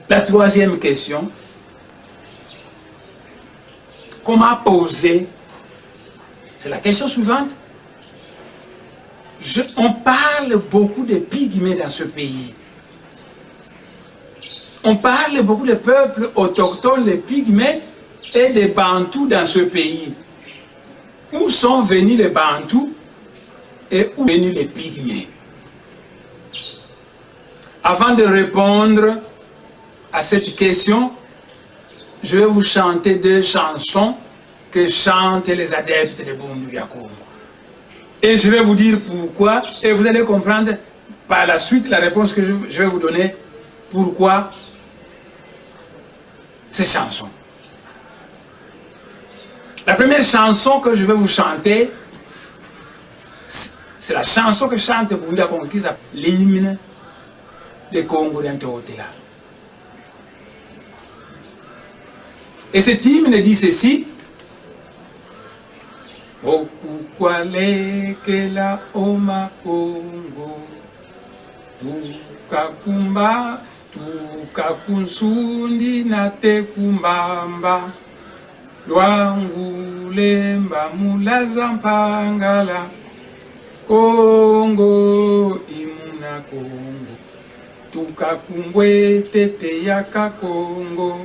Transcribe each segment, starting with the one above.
La troisième question, comment poser? C'est la question suivante. On parle beaucoup de pygmées dans ce pays. On parle beaucoup de peuples autochtones, les pygmées et des bantous dans ce pays. Où sont venus les bantous et où sont venus les pygmées? Avant de répondre à cette question, je vais vous chanter deux chansons que chantent les adeptes de Bundu ya Congo. Et je vais vous dire pourquoi, et vous allez comprendre par la suite la réponse que je vais vous donner, pourquoi ces chansons. La première chanson que je vais vous chanter, c'est la chanson que chante Bundu ya Congo, qui s'appelle l'hymne de Congo d'Anteotela. Et cet hymne dit ceci: Okukwalekela oma Congo, tukakumba, tukakunsundi na tekumbamba, lwangu lemba mulaza mpangala, Congo imuna Congo, tukakumbwe tete yaka Congo,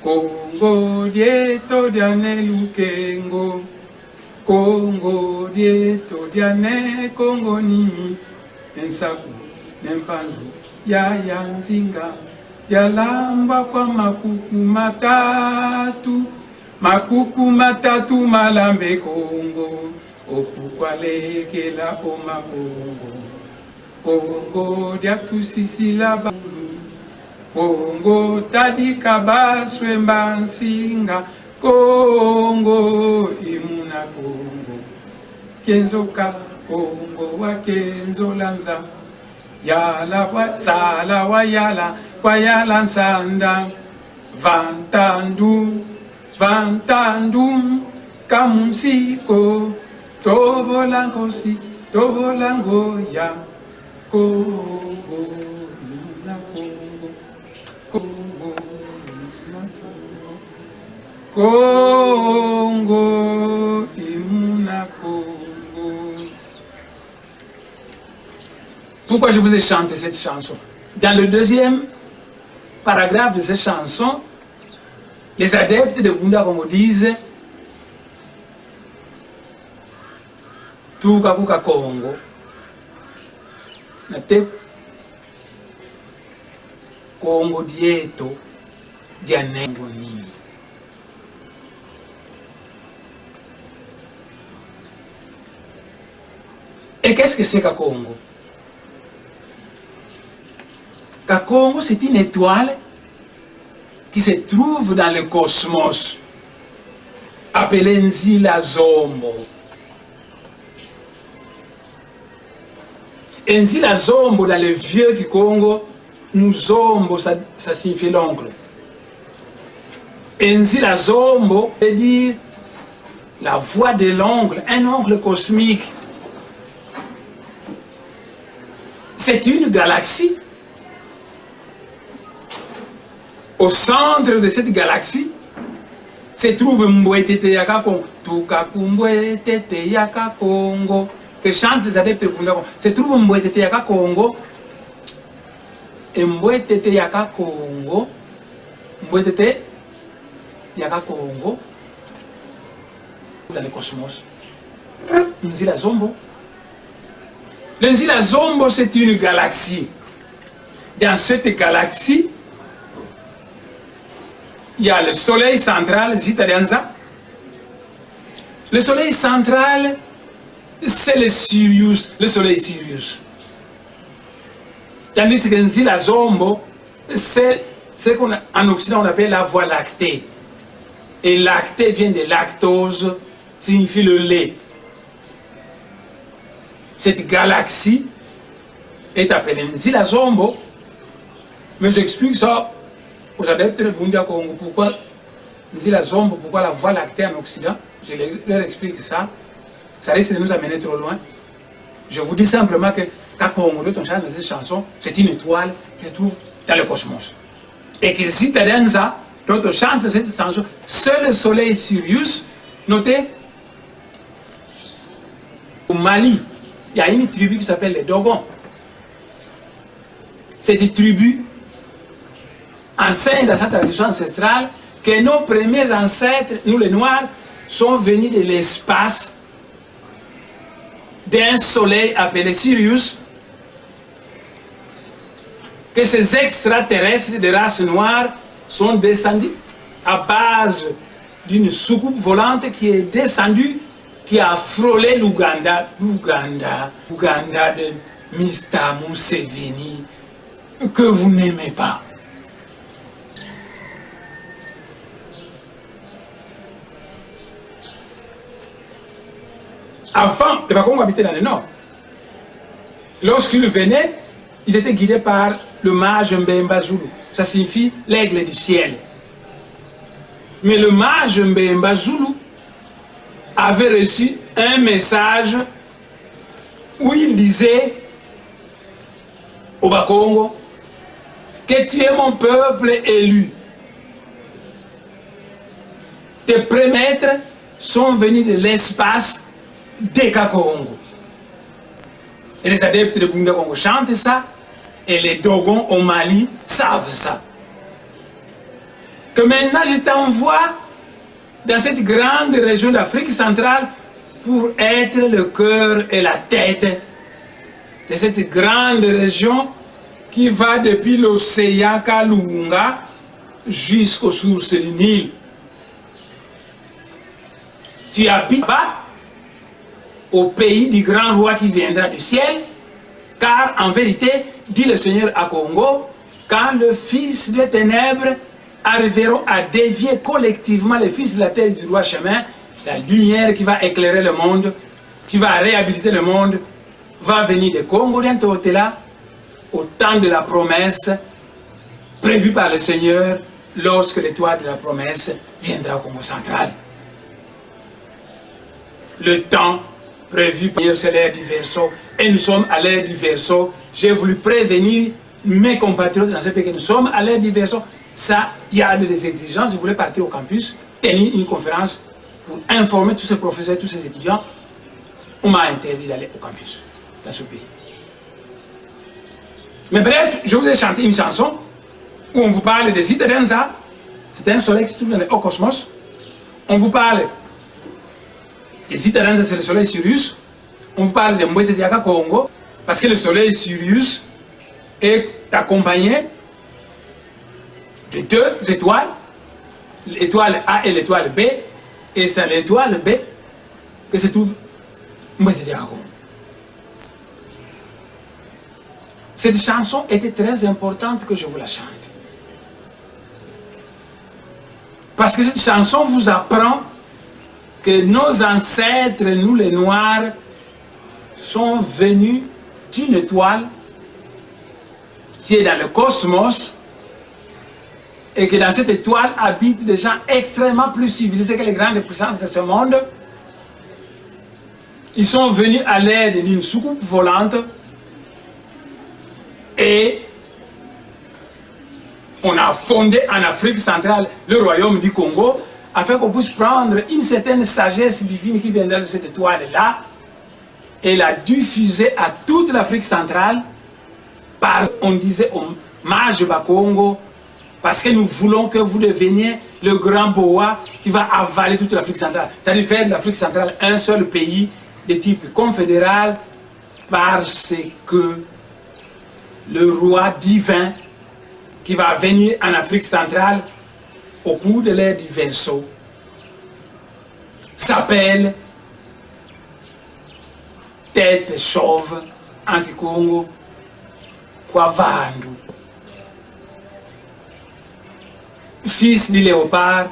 Congo dieto diane lukengo, Congo dieto diane Congo nimi, ensaku nempanzu ya nzinga, ya lamba kwa makuku matatu malambe Congo, okukwalekela oma Congo, Congo diatusisi laba, Congo tadika baswe mbansinga, Congo imuna Congo, kenzoka Congo wa kenzo lanza, yala wa sala wa yala nsanda, vantandum kamunsiko, tobolangosi tobolango ya Congo imuna Congo, Congo imuna Congo, Congo imuna Congo. Pourquoi je vous ai chanté cette chanson? Dans le deuxième paragraphe de cette chanson, les adeptes de Bundu ya Congo disent tukakuka Congo nate Congo dieto dianembo nini. Et qu'est-ce que c'est qu'à Congo? Qu'à Congo, c'est une étoile qui se trouve dans le cosmos, appelée Nzila Zombo. Et Nzila Zombo, dans le vieux Kikongo, Nzombo, ça signifie l'oncle. Et Nzila Zombo veut dire la voix de l'oncle, un oncle cosmique. C'est une galaxie. Au centre de cette galaxie se trouve Mbwetete Yaka Congo, Tukakumbwetete Yaka Congo, que chantent les adeptes de Bundu ya Congo. Se trouve Mbwetete Yaka Congo, et Mbwetete Yaka Congo, Mbwetete Yaka Congo, dans le cosmos. Nzila Zombo. Le Nzila Zombo, c'est une galaxie. Dans cette galaxie, il y a le soleil central, Zitarianza. Le soleil central, c'est le Sirius, le soleil Sirius. Tandis que Nzila Zombo, c'est ce qu'en Occident on appelle la voie lactée. Et lactée vient de lactose, signifie le lait. Cette galaxie est appelée Nzila Zombo, mais j'explique ça aux adeptes de Bundu ya Congo. Pourquoi Nzila Zombo, pourquoi la voie lactée en Occident? Je leur explique ça. Ça risque de nous amener trop loin. Je vous dis simplement que quand Congo, on chante cette chanson, c'est une étoile qui se trouve dans le cosmos. Et que Citadenza, notre chante cette chanson, seul le soleil Sirius, notez, au Mali, il y a une tribu qui s'appelle les Dogons. Cette tribu enseigne dans sa tradition ancestrale que nos premiers ancêtres, nous les Noirs, sont venus de l'espace d'un soleil appelé Sirius, que ces extraterrestres de race noire sont descendus à base d'une soucoupe volante qui est descendue, qui a frôlé l'Ouganda, l'Ouganda de Mr. Museveni, que vous n'aimez pas. Avant, les Bakongos habitaient dans le nord. Lorsqu'ils venaient, ils étaient guidés par le mage Mbemba Zulu. Ça signifie l'aigle du ciel. Mais le mage Mbemba Zulu avait reçu un message où il disait au Bakongo que tu es mon peuple élu. Tes prémaîtres sont venus de l'espace des Kakongo. Et les adeptes de Bunda Congo chantent ça, et les Dogons au Mali savent ça. Que maintenant je t'envoie dans cette grande région d'Afrique centrale pour être le cœur et la tête de cette grande région qui va depuis l'océan Kalunga jusqu'aux sources du Nil. Tu habites pas au pays du grand roi qui viendra du ciel, car en vérité, dit le Seigneur à Congo, quand le Fils des ténèbres arriveront à dévier collectivement les fils de la terre du droit chemin, la lumière qui va éclairer le monde, qui va réhabiliter le monde, va venir de Congo là, au temps de la promesse prévue par le Seigneur lorsque l'étoile de la promesse viendra au Congo central. Le temps prévu par c'est l'ère du Verseau, et nous sommes à l'ère du Verseau. J'ai voulu prévenir mes compatriotes dans ce pays que nous sommes à l'ère du Verseau. Ça, il y a des exigences. Je voulais partir au campus, tenir une conférence pour informer tous ces professeurs, tous ces étudiants. On m'a interdit d'aller au campus dans ce pays. Mais bref, je vous ai chanté une chanson où on vous parle de Citadenza. C'est un soleil qui se trouve dans le haut cosmos. On vous parle de Citadenza, c'est le soleil Sirius. On vous parle de Mbwete Diaka Congo, parce que le soleil Sirius est accompagné de deux étoiles, l'étoile A et l'étoile B, et c'est l'étoile B que se trouve Mbwete Diaka Congo. Cette chanson était très importante que je vous la chante. Parce que cette chanson vous apprend que nos ancêtres, nous les Noirs, sont venus d'une étoile qui est dans le cosmos et que dans cette étoile habitent des gens extrêmement plus civilisés que les grandes puissances de ce monde. Ils sont venus à l'aide d'une soucoupe volante et on a fondé en Afrique centrale le royaume du Congo afin qu'on puisse prendre une certaine sagesse divine qui viendra de cette étoile-là et la diffuser à toute l'Afrique centrale par, on disait, au mage Bakongo, parce que nous voulons que vous deveniez le grand boa qui va avaler toute l'Afrique centrale. C'est-à-dire faire de l'Afrique centrale un seul pays de type confédéral parce que le roi divin qui va venir en Afrique centrale au cours de l'ère du Verseau s'appelle Tête chauve en Kikongo Kwavandu, fils du léopard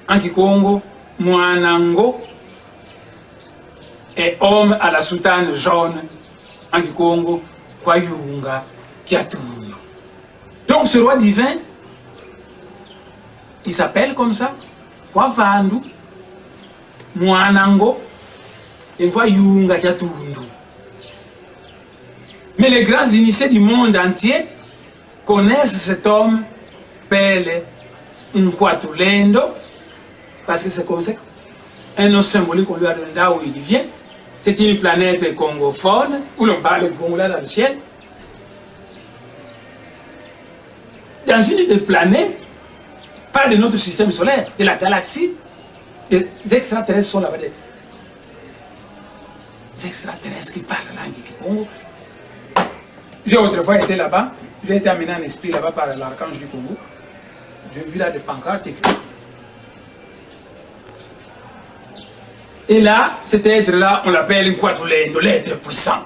en Kikongo Mwanango, et homme à la soutane jaune en Kikongo Kwayunga Kiatundu. Donc ce roi divin, il s'appelle comme ça, Kwavandu, Mwanango, et Kwayunga Kiatundu. Mais les grands initiés du monde entier connaissent cet homme l'appelle Nkwatulendo, parce que c'est comme ça un nom symbolique qu'on lui a donné là où il vient. C'est une planète congophone, où l'on parle de Congo-là dans le ciel. Dans une des planètes, pas de notre système solaire, de la galaxie, des extraterrestres sont là-bas. Des extraterrestres qui parlent la langue Congo. J'ai autrefois été là-bas, j'ai été amené en esprit là-bas par l'archange du Congo. J'ai vu là des pancartes écrites. Et là, cet être-là, on l'appelle Nkwatulendo, l'être puissant.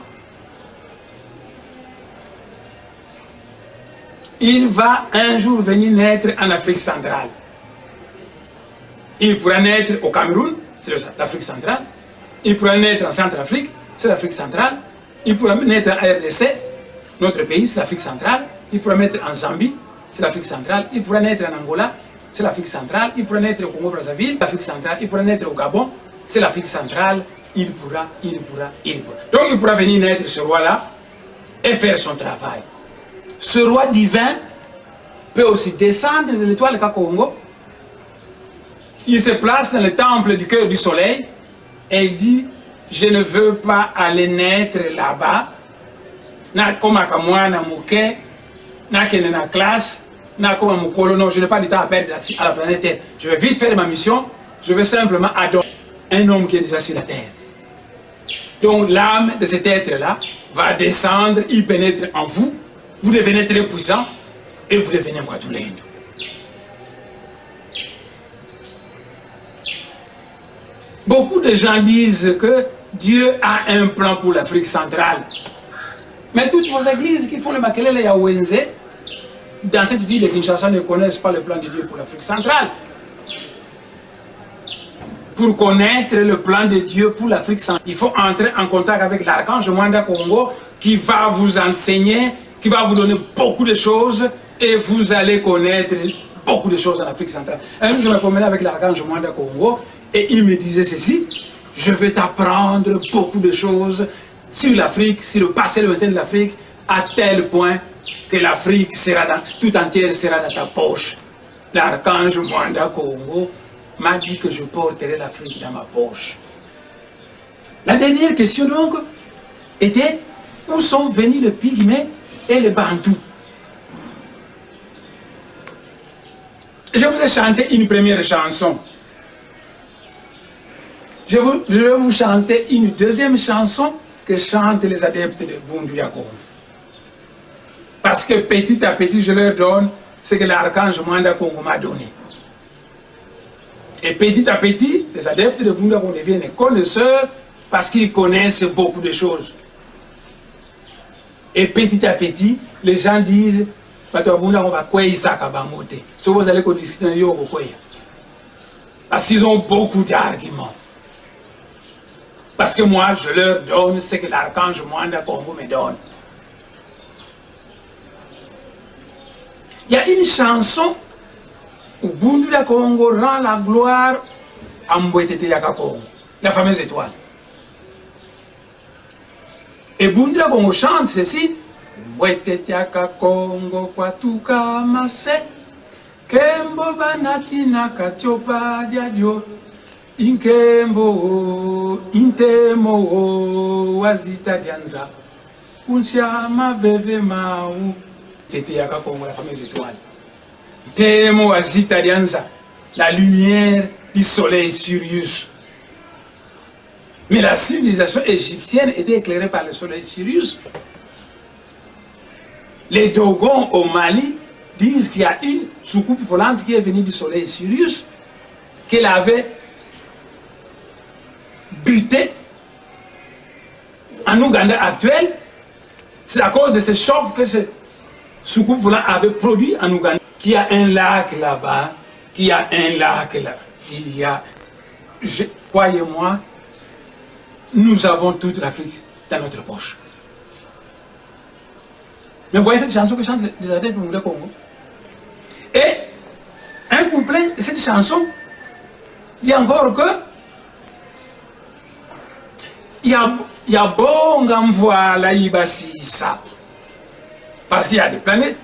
Il va un jour venir naître en Afrique centrale. Il pourra naître au Cameroun, c'est l'Afrique centrale. Il pourra naître en Centrafrique, c'est l'Afrique centrale. Il pourra naître en RDC, notre pays, c'est l'Afrique centrale. Il pourra naître en Zambie, c'est l'Afrique centrale. Il pourra naître en Angola, c'est l'Afrique centrale. Il pourra naître au Congo-Brazzaville, l'Afrique centrale. Il pourra naître au Gabon, c'est l'Afrique centrale. Il pourra. Donc il pourra venir naître ce roi-là et faire son travail. Ce roi divin peut aussi descendre de l'étoile Kakongo. Il se place dans le temple du cœur du soleil et il dit: je ne veux pas aller naître là-bas. Na koma kamwana muke, na kene na classe, na koma mukolo. Non, je n'ai pas de temps à perdre à la planète Terre. Je vais vite faire ma mission. Je vais simplement adorer un homme qui est déjà sur la terre. Donc l'âme de cet être-là va descendre, il pénètre en vous. Vous devenez très puissant et vous devenez Nkwatulendo. Beaucoup de gens disent que Dieu a un plan pour l'Afrique centrale. Mais toutes vos églises qui font le Makelele et Yawenze, dans cette ville de Kinshasa, ne connaissent pas le plan de Dieu pour l'Afrique centrale. Pour connaître le plan de Dieu pour l'Afrique centrale, il faut entrer en contact avec l'archange Mwanda Congo qui va vous enseigner, qui va vous donner beaucoup de choses et vous allez connaître beaucoup de choses en Afrique centrale. Un jour, je me promenais avec l'archange Mwanda Congo et il me disait ceci: je vais t'apprendre beaucoup de choses sur l'Afrique, sur le passé lointain de l'Afrique, à tel point que l'Afrique tout entière sera dans ta poche. L'archange Mwanda Congo m'a dit que je porterai l'Afrique dans ma poche. La dernière question donc était: où sont venus les Pygmées et les Bantous? Je vous ai chanté une première chanson. Je vais vous chanter une deuxième chanson que chantent les adeptes de Bundu Yakongo. Parce que petit à petit, je leur donne ce que l'archange Mwanda Congo m'a donné. Et petit à petit, les adeptes de Bundu Yakongo deviennent connaisseurs parce qu'ils connaissent beaucoup de choses. Et petit à petit, les gens disent: parce qu'ils ont beaucoup d'arguments. Parce que moi, je leur donne ce que l'archange Mwanda Congo me donne. Il y a une chanson où Bundu Yakongo rend la gloire à Mbwetete Yakakongo, la fameuse étoile. Et Bundu Yakongo chante ceci: Mbwetete Yakakongo kwatuka mase, kembo banati nakatiopa diadio. Inkembo, intemo, wazita dianza, unsiama veve mau, Tete Yakakongo, la fameuse étoile. Intemo, wazita dianza, la lumière du soleil Sirius. Mais la civilisation égyptienne était éclairée par le soleil Sirius. Les Dogons au Mali disent qu'il y a une soucoupe volante qui est venue du soleil Sirius, qu'elle avait buté en Ouganda actuel. C'est à cause de ce choc que ce soucoupe volant avait produit en Ouganda. Qu'il y a un lac là-bas, qu'il y a un lac là, qu'il y a... Croyez-moi, nous avons toute l'Afrique dans notre poche. Mais vous voyez cette chanson que chantent les adeptes du Congo. Et un couplet de cette chanson dit encore que il y a bon envoi la Ibasisa. Parce qu'il y a des planètes,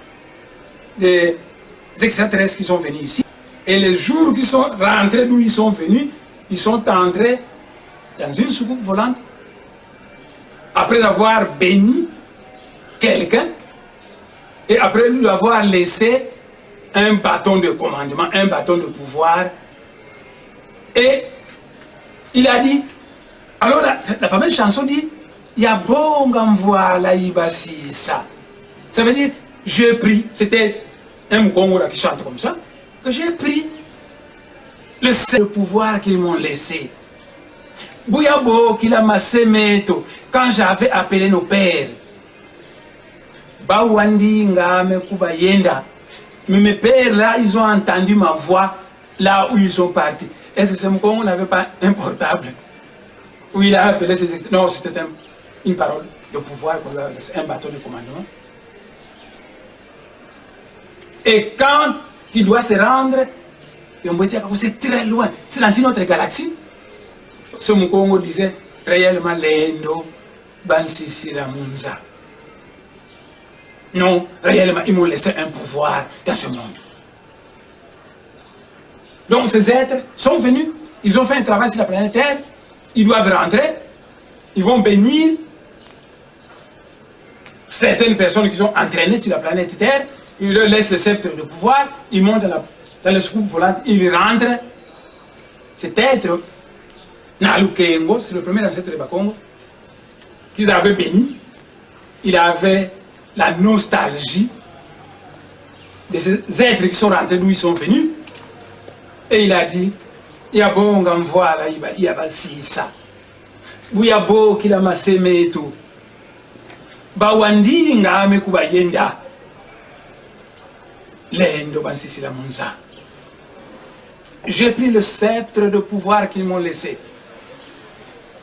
des extraterrestres qui sont venus ici. Et les jours qu'ils sont rentrés d'où ils sont venus, ils sont entrés dans une soucoupe volante. Après avoir béni quelqu'un, et après lui avoir laissé un bâton de commandement, un bâton de pouvoir. Et il a dit, alors la fameuse chanson dit, il y a bon voilà ibasi ça. Ça veut dire, j'ai pris, c'était un Mkongo qui chante comme ça, que j'ai pris le pouvoir qu'ils m'ont laissé. Bouyabo qu'il a massé meto, quand j'avais appelé nos pères. Bawandi ngame kuba yenda. Mais mes pères là, ils ont entendu ma voix là où ils sont partis. Est-ce que ce Mkongo n'avait pas un portable où il a appelé ses extraits? Non, c'était une parole de pouvoir, un bâton de commandement. Et quand il doit se rendre, c'est très loin, c'est dans une autre galaxie. Ce Mkongo disait réellement Lendo, Bansisi la Munza. Non, réellement, ils m'ont laissé un pouvoir dans ce monde. Donc ces êtres sont venus, ils ont fait un travail sur la planète Terre, ils doivent rentrer, ils vont bénir certaines personnes qui sont entraînées sur la planète Terre, ils leur laissent le sceptre de pouvoir, ils montent dans le soucoupe volante, ils rentrent. Cet être, Nalukengo, c'est le premier ancêtre de Bakongo, qu'ils avaient béni, il avait la nostalgie de ces êtres qui sont rentrés d'où ils sont venus. Et il a dit, il y a bon, voilà, il y a pas si ça. Il y a beau qu'il a massé mes tout. Bawandi ngame kubayenda. Lendo bansisi la munza. J'ai pris le sceptre de pouvoir qu'ils m'ont laissé.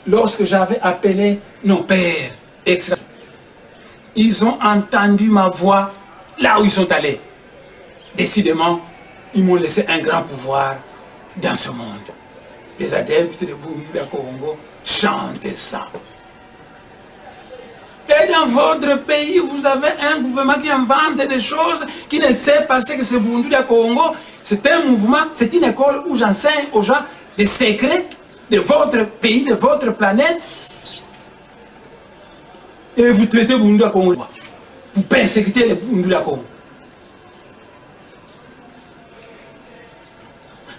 Lorsque j'avais appelé nos pères, etc., ils ont entendu ma voix là où ils sont allés. Décidément, ils m'ont laissé un grand pouvoir dans ce monde. Les adeptes de Bumbula Congo chantent ça. Et dans votre pays, vous avez un gouvernement qui invente des choses, qui ne sait pas ce que c'est Bumbula Congo. C'est un mouvement, c'est une école où j'enseigne aux gens des secrets de votre pays, de votre planète. Et vous traitez Bumbula Congo. Vous persécutez les Bumbula Congo.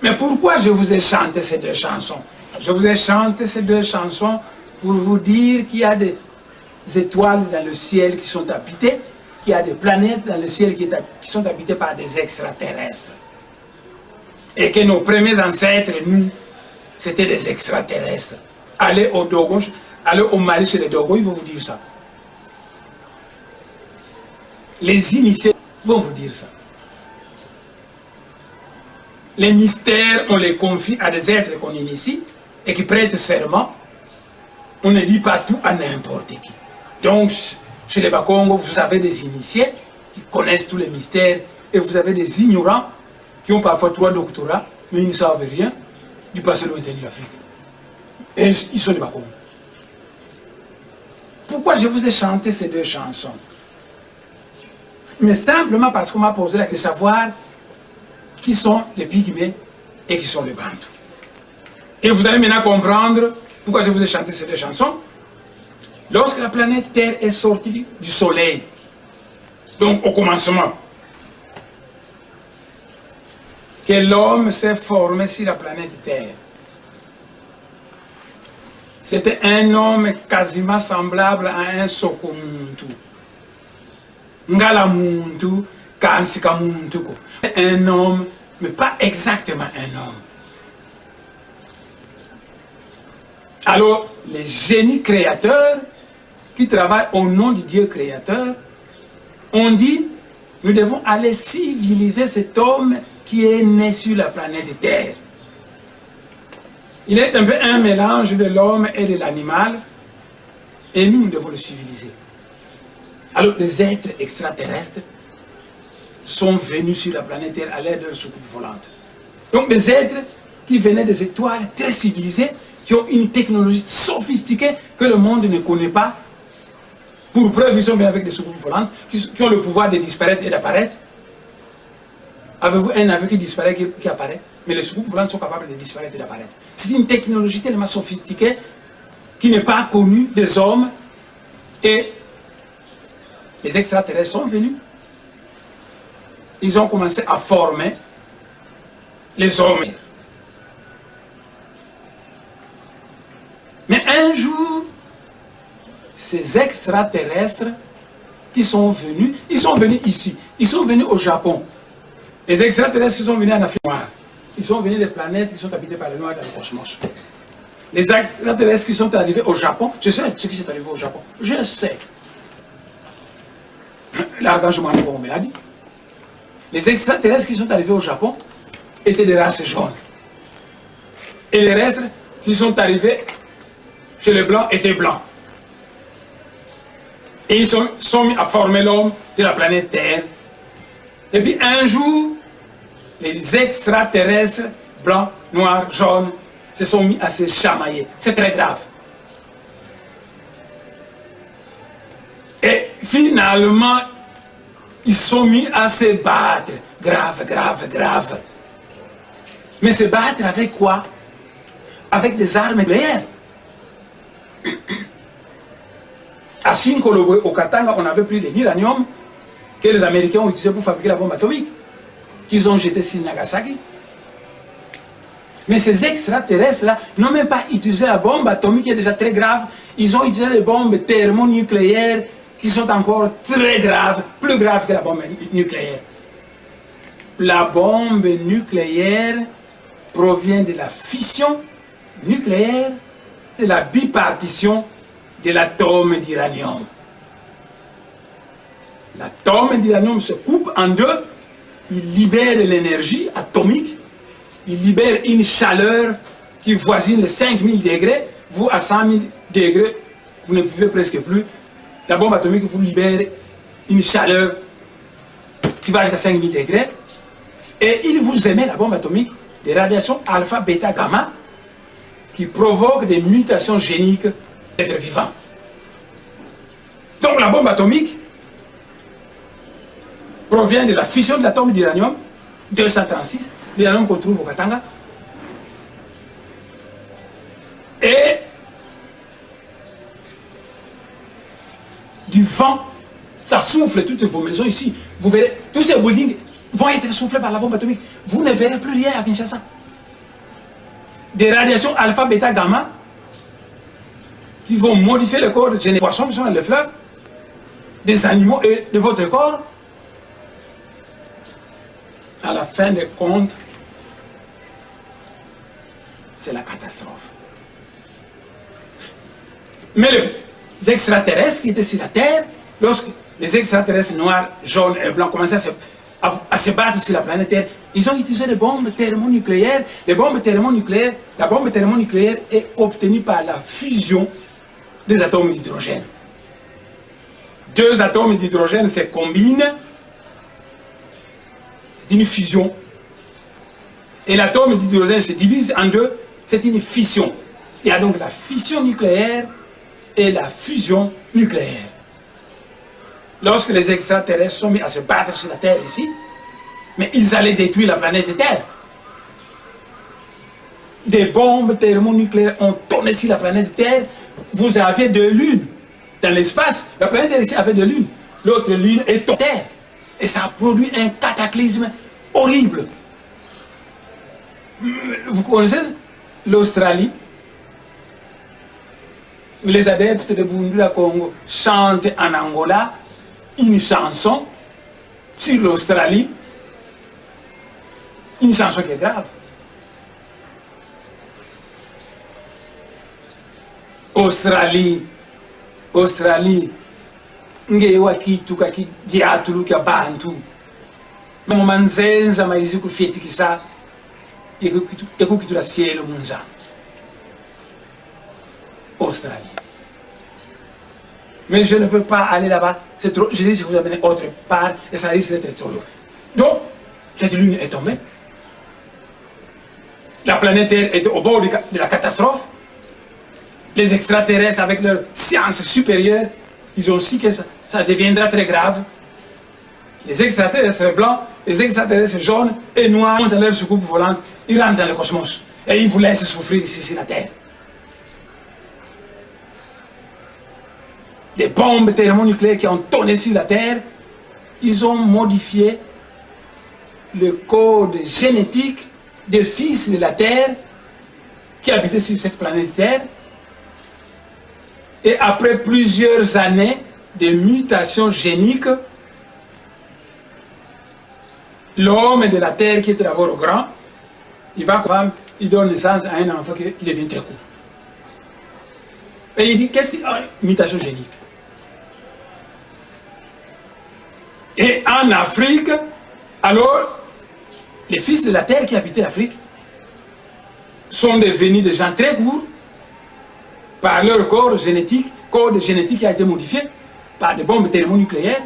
Mais pourquoi je vous ai chanté ces deux chansons? Je vous ai chanté ces deux chansons pour vous dire qu'il y a des étoiles dans le ciel qui sont habitées, qu'il y a des planètes dans le ciel qui sont habitées par des extraterrestres. Et que nos premiers ancêtres, nous, c'était des extraterrestres. Allez au Dogon, allez au Mali chez les Dogon, ils vont vous dire ça. Les initiés vont vous dire ça. Les mystères, on les confie à des êtres qu'on initie et qui prêtent serment. On ne dit pas tout à n'importe qui. Donc, chez les Bakongo, vous avez des initiés qui connaissent tous les mystères et vous avez des ignorants qui ont parfois 3 doctorats, mais ils ne savent rien du passé lointain de l'Afrique. Et ils sont des Bakongo. Pourquoi je vous ai chanté ces deux chansons? Mais simplement parce qu'on m'a posé la question de savoir qui sont les Pygmées et qui sont les Bantous. Et vous allez maintenant comprendre pourquoi je vous ai chanté ces deux chansons. Lorsque la planète Terre est sortie du Soleil, donc au commencement, que l'homme s'est formé sur la planète Terre, c'était un homme quasiment semblable à un Sokomuntu. Ngalamuntu, Kansikamuntu. Un homme, mais pas exactement un homme. Alors, les génies créateurs qui travaillent au nom du Dieu créateur ont dit, nous devons aller civiliser cet homme qui est né sur la planète Terre. Il est un peu un mélange de l'homme et de l'animal, et nous devons le civiliser. Alors, les êtres extraterrestres sont venus sur la planète Terre à l'aide de leur soucoupe volante. Donc, des êtres qui venaient des étoiles très civilisées, qui ont une technologie sophistiquée que le monde ne connaît pas. Pour preuve, ils sont venus avec des soucoupes volantes qui ont le pouvoir de disparaître et d'apparaître. Avez-vous un avion qui disparaît, qui apparaît? Mais les soucoupes volantes sont capables de disparaître et d'apparaître. C'est une technologie tellement sophistiquée qui n'est pas connue des hommes. Et les extraterrestres sont venus. Ils ont commencé à former les hommes. Mais un jour, ces extraterrestres qui sont venus, ils sont venus ici, ils sont venus au Japon. Les extraterrestres qui sont venus en Afrique noire, ils sont venus des planètes qui sont habitées par les noirs dans le cosmos. Les extraterrestres qui sont arrivés au Japon, je sais ce qui s'est arrivé au Japon, je sais. L'archange Manobo me l'a dit. Les extraterrestres qui sont arrivés au Japon étaient des races jaunes. Et les restes qui sont arrivés chez les blancs étaient blancs. Et ils sont mis à former l'homme de la planète Terre. Et puis un jour, les extraterrestres, blancs, noirs, jaunes, se sont mis à se chamailler. C'est très grave. Et finalement, ils sont mis à se battre. Grave, grave, grave. Mais se battre avec quoi? Avec des armes nucléaires. À Shinkolowe, au Katanga, on avait pris de l'uranium que les Américains ont utilisé pour fabriquer la bombe atomique, qu'ils ont jeté sur Nagasaki. Mais ces extraterrestres-là n'ont même pas utilisé la bombe atomique qui est déjà très grave. Ils ont utilisé les bombes thermonucléaires qui sont encore très graves, plus graves que la bombe nucléaire. La bombe nucléaire provient de la fission nucléaire, de la bipartition de l'atome d'uranium. L'atome d'uranium se coupe en deux, il libère l'énergie atomique, il libère une chaleur qui voisine les 5000 degrés. Vous, à 100 000 degrés, vous ne vivez presque plus. La bombe atomique vous libère une chaleur qui va jusqu'à 5000 degrés. Et il vous émet, la bombe atomique, des radiations alpha, bêta, gamma, qui provoquent des mutations géniques d'êtres vivants. Donc la bombe atomique provient de la fission de l'atome d'uranium 236, l'uranium qu'on trouve au Katanga. Et du vent, ça souffle toutes vos maisons ici. Vous verrez, tous ces buildings vont être soufflés par la bombe atomique. Vous ne verrez plus rien à Kinshasa. Des radiations alpha, bêta, gamma qui vont modifier le corps des poissons qui sont dans le fleuve, des animaux et de votre corps. À la fin des comptes, c'est la catastrophe. Mais les extraterrestres qui étaient sur la Terre, lorsque les extraterrestres noirs, jaunes et blancs commençaient à se battre sur la planète Terre, ils ont utilisé des bombes thermonucléaires. Les bombes thermonucléaires, la bombe thermonucléaire est obtenue par la fusion des atomes d'hydrogène. Deux atomes d'hydrogène se combinent, c'est une fusion. Et l'atome d'hydrogène se divise en deux, c'est une fission. Il y a donc la fission nucléaire et la fusion nucléaire. Lorsque les extraterrestres sont mis à se battre sur la Terre ici, mais ils allaient détruire la planète Terre. Des bombes thermonucléaires ont tourné sur la planète Terre. Vous aviez deux lunes dans l'espace. La planète Terre ici avait deux lunes. L'autre lune est tombée. Terre. Et ça a produit un cataclysme horrible. Vous connaissez l'Australie? Les adeptes de Bundula Congo chantent en Angola une chanson sur l'Australie. Une chanson qui est grave. Australie, Australie, ngewa kitu kaki diatulu kia bantu. Manzenza maizi kufeti kisa, eku kitu la cielo munza. Australie. Mais je ne veux pas aller là-bas, c'est trop. Je dis, je vous amène autre part et ça risque d'être trop lourd. Donc, cette lune est tombée. La planète Terre était au bord de la catastrophe. Les extraterrestres, avec leur science supérieure, ils ont su que ça deviendra très grave. Les extraterrestres blancs, les extraterrestres jaunes et noirs montent à leur soucoupe volante, ils rentrent dans le cosmos et ils vous laissent souffrir ici sur la Terre. Des bombes thermonucléaires qui ont tourné sur la Terre, ils ont modifié le code génétique des fils de la Terre qui habitaient sur cette planète Terre. Et après plusieurs années de mutations géniques, l'homme de la Terre qui était d'abord grand, il donne naissance à un enfant qui devient très court. Et il dit, qu'est-ce qu'il y a? Mutation génique. Et en Afrique, alors, les fils de la Terre qui habitaient l'Afrique sont devenus des gens très courts par leur code génétique qui a été modifié par des bombes thermonucléaires.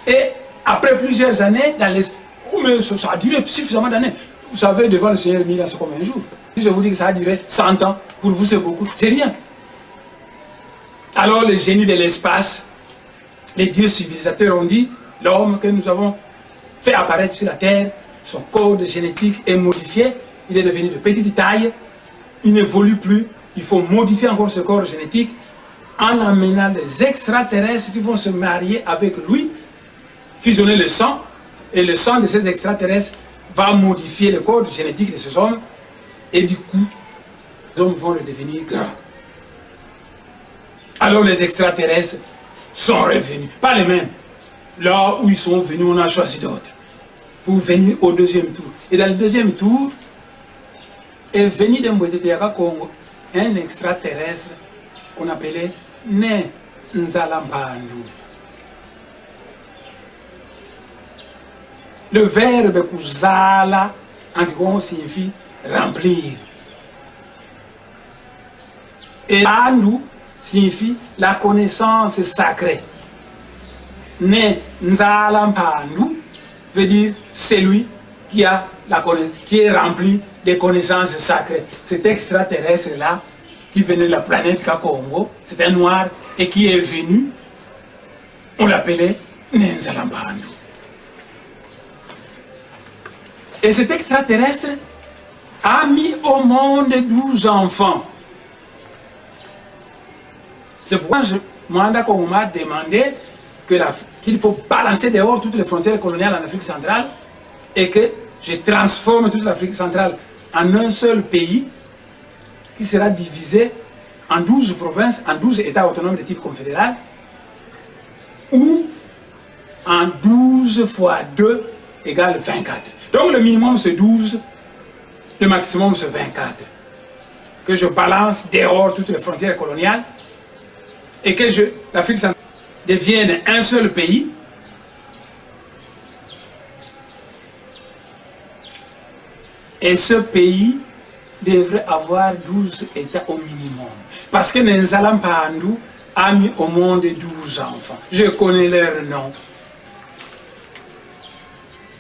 Et après plusieurs années, mais ça a duré suffisamment d'années. Vous savez, devant le Seigneur, 1000 ans, c'est combien de jours? Si je vous dis que ça a duré 100 ans, pour vous c'est beaucoup, c'est rien. Alors les génies de l'espace, les dieux civilisateurs ont dit, l'homme que nous avons fait apparaître sur la Terre, son code génétique est modifié, il est devenu de petite taille, il n'évolue plus, il faut modifier encore ce corps génétique en amenant des extraterrestres qui vont se marier avec lui, fusionner le sang, et le sang de ces extraterrestres va modifier le code génétique de ces hommes, et du coup, les hommes vont le devenir grands. Alors les extraterrestres sont revenus, pas les mêmes. Là où ils sont venus, on a choisi d'autres, pour venir au deuxième tour. Et dans le deuxième tour, est venu de Mbweteteaka Congo un extraterrestre qu'on appelait Ne Nzalampandu. Le verbe kuzala en Congo signifie remplir. Et Andu signifie la connaissance sacrée. Ne Nzalampandu veut dire celui qui a la connaissance, qui est rempli des connaissances sacrées. Cet extraterrestre-là, qui venait de la planète Kakongo, c'est un noir, et qui est venu, on l'appelait Nzalampandu. Et cet extraterrestre a mis au monde 12 enfants. C'est pourquoi Mwanda Kongo m'a demandé qu'il faut balancer dehors toutes les frontières coloniales en Afrique centrale et que je transforme toute l'Afrique centrale en un seul pays qui sera divisé en 12 provinces, en 12 États autonomes de type confédéral, ou en 12 fois 2 égale 24. Donc le minimum c'est 12, le maximum c'est 24. Que je balance dehors toutes les frontières coloniales et que l'Afrique centrale devienne un seul pays. Et ce pays devrait avoir 12 États au minimum. Parce que Nzalampandu a mis au monde 12 enfants. Je connais leurs noms.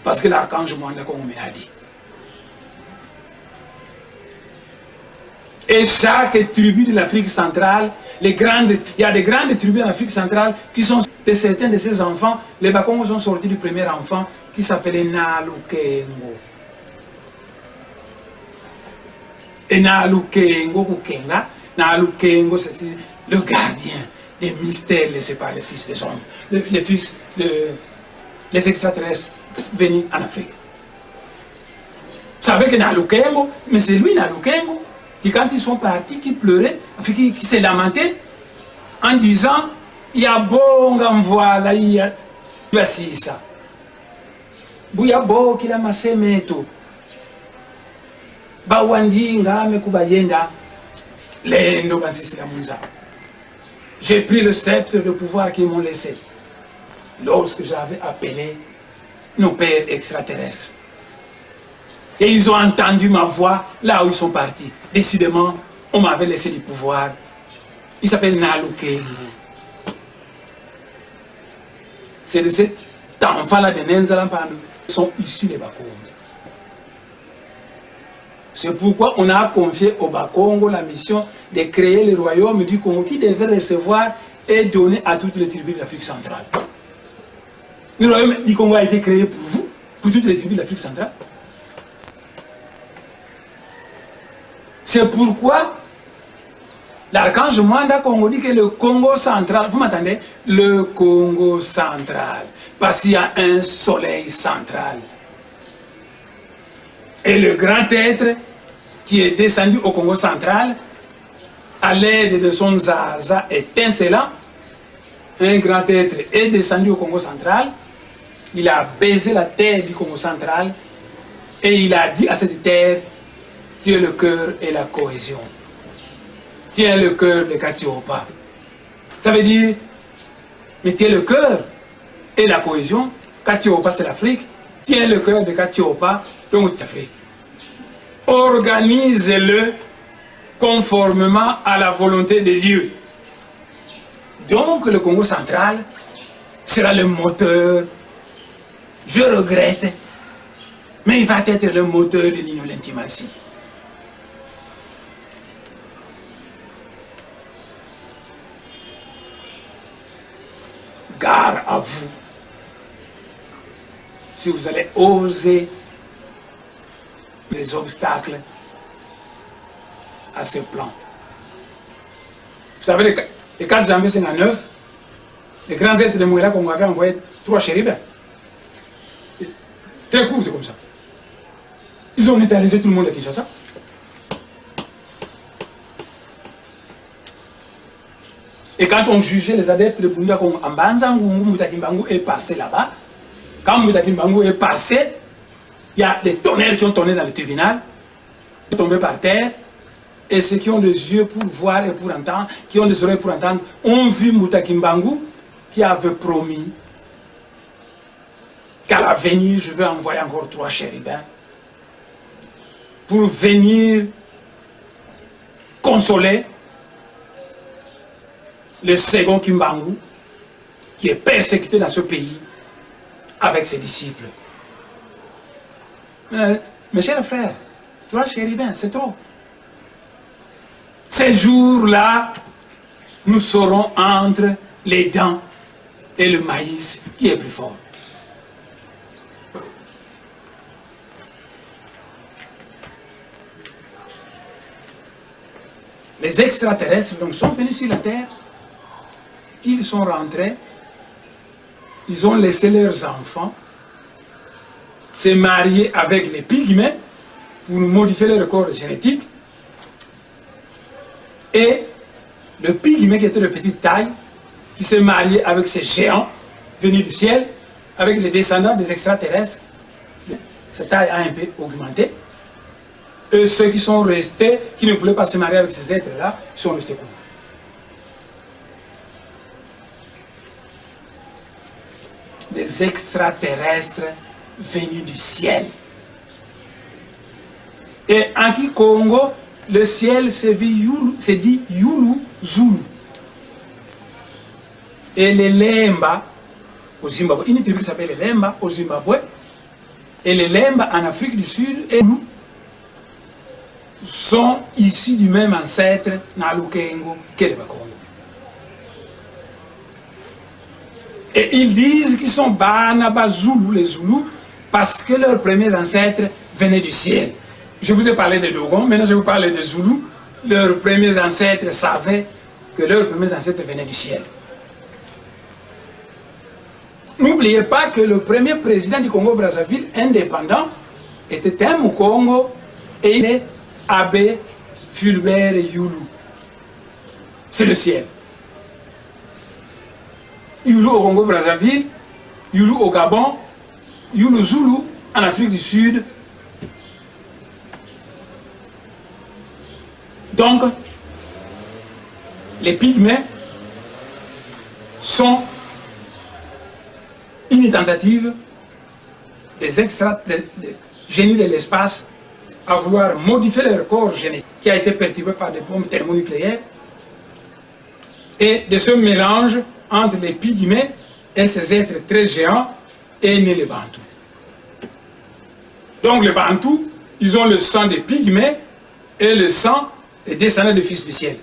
Parce que l'archange Mwanda Kongo me l'a dit. Et chaque tribu de l'Afrique centrale, il y a des grandes tribus en Afrique centrale qui sont de certains de ces enfants. Les Bakongos sont sortis du premier enfant qui s'appelait Nalukengo. Et Nalukengo Kukenga, Nalukengo c'est le gardien des mystères laissés par les fils des hommes, les extraterrestres venus en Afrique. Vous savez que Nalukengo, mais c'est lui Nalukengo, qui quand ils sont partis, qui pleurait, qui s'est lamenté en disant, il y a bon voilà, il y a ça. Il y a bon qui l'a massé meto. J'ai pris le sceptre de pouvoir qu'ils m'ont laissé lorsque j'avais appelé nos pères extraterrestres. Et ils ont entendu ma voix là où ils sont partis. Décidément, on m'avait laissé du pouvoir. Il s'appelle Nalukengo. C'est de cet enfant-là de Nzalampandu qui sont issus les Bakongo. C'est pourquoi on a confié au Bakongo la mission de créer le royaume du Congo qui devait recevoir et donner à toutes les tribus de l'Afrique centrale. Le royaume du Congo a été créé pour vous, pour toutes les tribus de l'Afrique centrale. C'est pourquoi l'archange Mwanda Congo dit que le Congo central, vous m'entendez? Le Congo central, parce qu'il y a un soleil central. Et le grand être qui est descendu au Congo central, à l'aide de son zaza étincelant, un grand être est descendu au Congo central, il a baisé la terre du Congo central et il a dit à cette terre, tiens le cœur et la cohésion. Tiens le cœur de Katiopa. Ça veut dire, mais tiens le cœur et la cohésion. Katiopa c'est l'Afrique, tiens le cœur de Katiopa, donc c'est l'Afrique. Organise-le conformément à la volonté de Dieu. Donc le Congo central sera le moteur, je regrette, mais il va être le moteur de l'union de l'intimatie. Gare à vous, si vous allez oser les obstacles à ce plan. Vous savez, le 4 janvier 59, les grands êtres de Mouela qu'on avait envoyé 3 chérubins. Très courtes comme ça. Ils ont neutralisé tout le monde à Kinshasa. Et quand on jugeait les adeptes de Bunda comme Ambanzangu, Moutakimbangu est passé là-bas. Quand Moutakimbangu est passé, il y a des tonnerres qui ont tourné dans le tribunal, tombés par terre, et ceux qui ont des yeux pour voir et pour entendre, qui ont des oreilles pour entendre, ont vu Moutakimbangu qui avait promis qu'à l'avenir, je vais envoyer encore 3 chérubins pour venir consoler le second Kimbangu qui est persécuté dans ce pays avec ses disciples. Mes chers frères, 3 chérubins, c'est trop. Ces jours-là, nous serons entre les dents et le maïs qui est plus fort. Les extraterrestres donc sont venus sur la terre, ils sont rentrés, ils ont laissé leurs enfants se marier avec les pygmées pour modifier leur corps génétique. Et le pygmée qui était de petite taille, qui s'est marié avec ces géants venus du ciel, avec les descendants des extraterrestres, sa taille a un peu augmenté. Et ceux qui sont restés, qui ne voulaient pas se marier avec ces êtres-là, sont restés comme des extraterrestres venus du ciel. Et en Congo, le ciel se dit Yulu Zulu. Et les Lemba, au Zimbabwe, une tribu qui s'appelle les Lemba au Zimbabwe, et les Lemba en Afrique du Sud, et nous sont issus du même ancêtre dans Lukengo que les Bakongo. Et ils disent qu'ils sont Banaba Zulu, les Zoulous, parce que leurs premiers ancêtres venaient du ciel. Je vous ai parlé des Dogons, maintenant je vais vous parler des Zoulous. Leurs premiers ancêtres savaient que leurs premiers ancêtres venaient du ciel. N'oubliez pas que le premier président du Congo-Brazzaville indépendant était un Mukongo et il est Abbé Fulbert Yulu. C'est le ciel. Yulu au Congo-Brazzaville, Yulu au Gabon, Yulu Zulu en Afrique du Sud. Donc, les pygmées sont une tentative des génies de l'espace à vouloir modifier leur corps génétique qui a été perturbé par des bombes thermonucléaires et de ce mélange entre les pygmées et ces êtres très géants est né les Bantous. Donc les Bantous, ils ont le sang des pygmées et le sang des descendants des fils du ciel.